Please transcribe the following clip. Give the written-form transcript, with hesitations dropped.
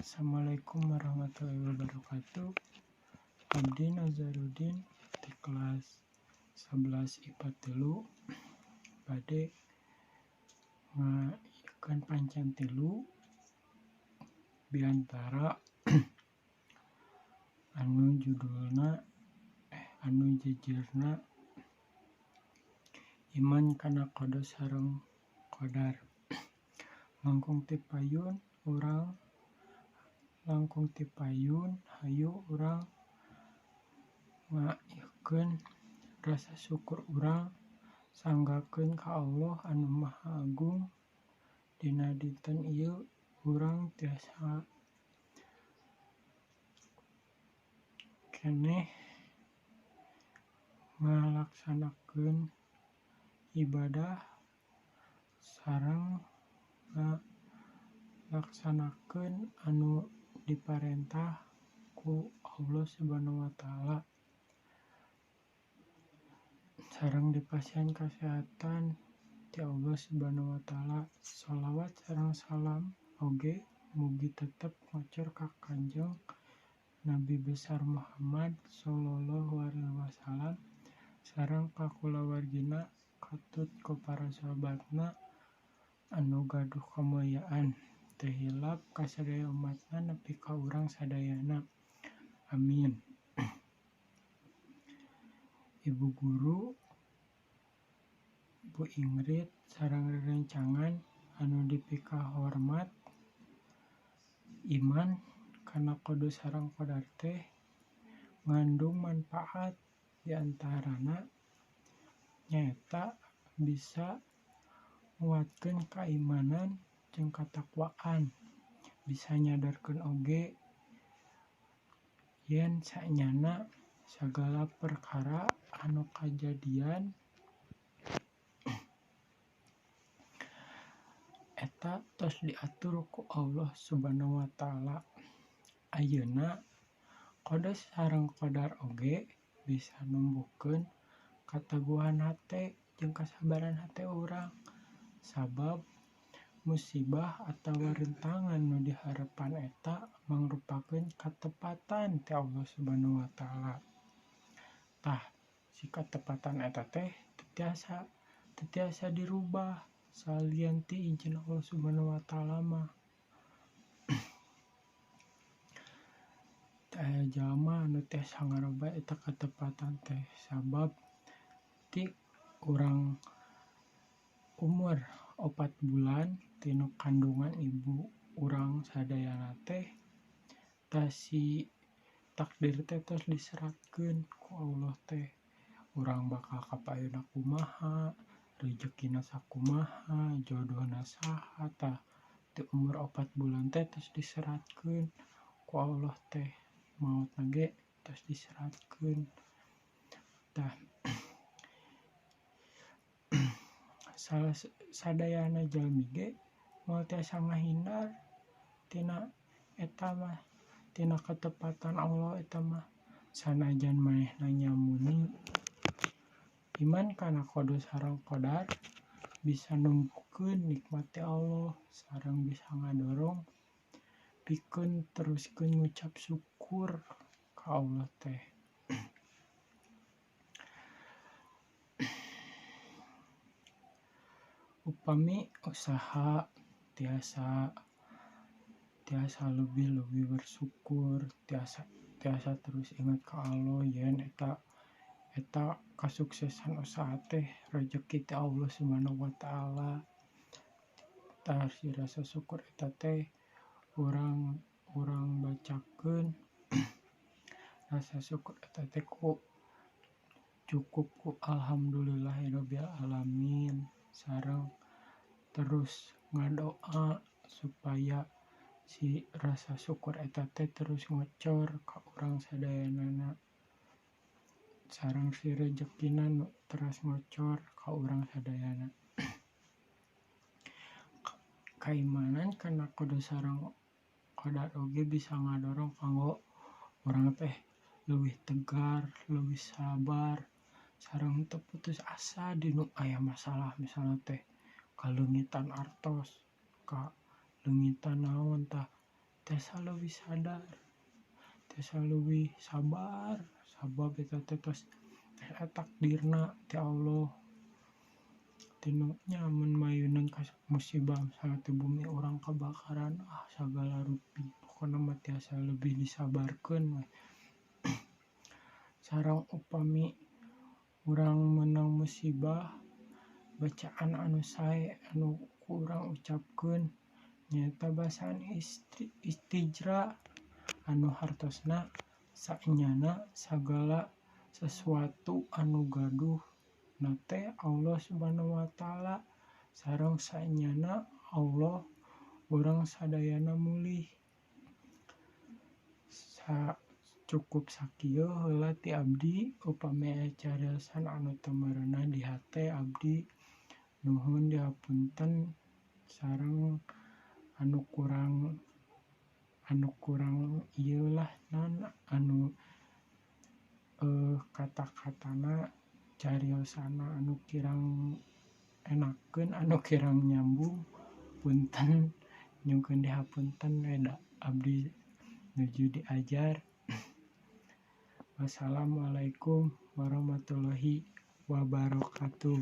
Assalamualaikum warahmatullahi wabarakatuh. Abdi Nazaruddin di kelas 11 IPA 3 bade ngayakeun pancen 3 biantara anu judulna anu jejerna iman kana qada sareng qadar. Langkung ti payun hayu urang ngayakeun rasa syukur urang sanggakeun ka Allah anu Maha Agung. Dina dinten ieu urang tiasa keneh ngalaksanakeun ibadah sareng ngalaksanakeun anu diparentah ku Allah Subhanahu wa taala sareng dipasihan kasehatan ti Allah Subhanahu wa taala. Shalawat sareng salam oge mugi tetep ngocor ka Kanjeng Nabi besar Muhammad sallallahu alaihi wasallam sareng ka kulawargina katut ku para sahabatna anu gaduh kamuliaan teu hilap ka sadaya umatna nepi ka urang sadayana. Amin. Ibu guru, Bu Ingrid sareng rerencangan anu dipika hormat, iman kana qada sareng qadar teh ngandung manfaat diantarana nyaeta bisa nguatkeun kaimanan jeung katakwaan, bisa nyadarkeun oge yen sanyana sagala perkara anu kajadian eta tos diatur ku Allah Subhanahu wa taala. Ayeuna qada sareng qadar oge bisa numbuhkeun kataguhan hate jeung kasabaran hate urang, sabab musibah atawa rintangan nu diharepan eta mangrupakeun katepatan ti Allah Subhanahu wa taala. Tah si katepatan eta teh teu tiasa dirubah salian ti izin Allah Subhanahu wa taala mah. Teu aya jalma anu tiasa ngarubah eta katepatan teh, sabab ti urang umur 4 bulan tinu kandungan ibu urang sadayana teh tah si takdir teh tos diseratkeun ku Allah teh. Urang bakal kapayuna kumaha, rezekina sakumaha, jodohna saha tah ti umur 4 bulan teh tos diseratkeun ku Allah teh. Maotna ge tos diseratkeun. Tah sadayana jalmi ge moal tiasa ngahindar tina eta mah, tina ketepatan Allah eta mah. Sanajan manehna nyamuni iman kana qada sareng qadar bisa numbuhkeun nikmat ti Allah sareng bisa ngadorong pikeun teruskeun ngucap syukur ka Allah teh. Upami usaha tiasa lebih bersyukur, tiasa terus ingat ka Allah yen eta kasuksesan usaha teh rezeki ti Allah Subhanahu wa taala. Tah si rasa syukur eta teh urang bacakeun rasa syukur eta teh cukup ku alhamdulillahirabbil alamin sareng terus ngadoa supaya si rasa syukur eta teh terus ngocor ka urang sadayanana sareng si rezekina nu terus ngocor ka urang sadayana. Kaimanan kana qada sareng qadar oge bisa ngadorong kanggo urang teh leuwih tegar, leuwih sabar sareng teu putus asa dinu aya masalah, misalna teh kaleungitan artos, ka leungitan naon tah tiasa leuwih sadar, tiasa leuwih sabar, sabab eta teh tos takdirna ti Allah. Tinu nya mun mayeuneun ka musibah misalna ti bumi urang kabakaran, sagala rupi pokona mah tiasa leuwih disabarkeun we. Sareng upami urang meunang musibah, bacaan anu sae anu ku urang ucapkeun nyaeta basaan istijra anu hartosna saenyana sagala sesuatu anu gaduh na teh Allah Subhanahu wa taala, sareng saenyana Allah urang sadayana mulih. Cukup sakieu heula ti abdi, upami aya cariosan anu teu meureunan di hate abdi nuhun dihapunten sareng anu kurang ieu lah naon anu kata-katana cariosana anu kirang enakeun, anu kirang nyambung, punten nyuhkeun dihapunten we da abdi nuju diajar. Wassalamualaikum warahmatullahi wabarakatuh.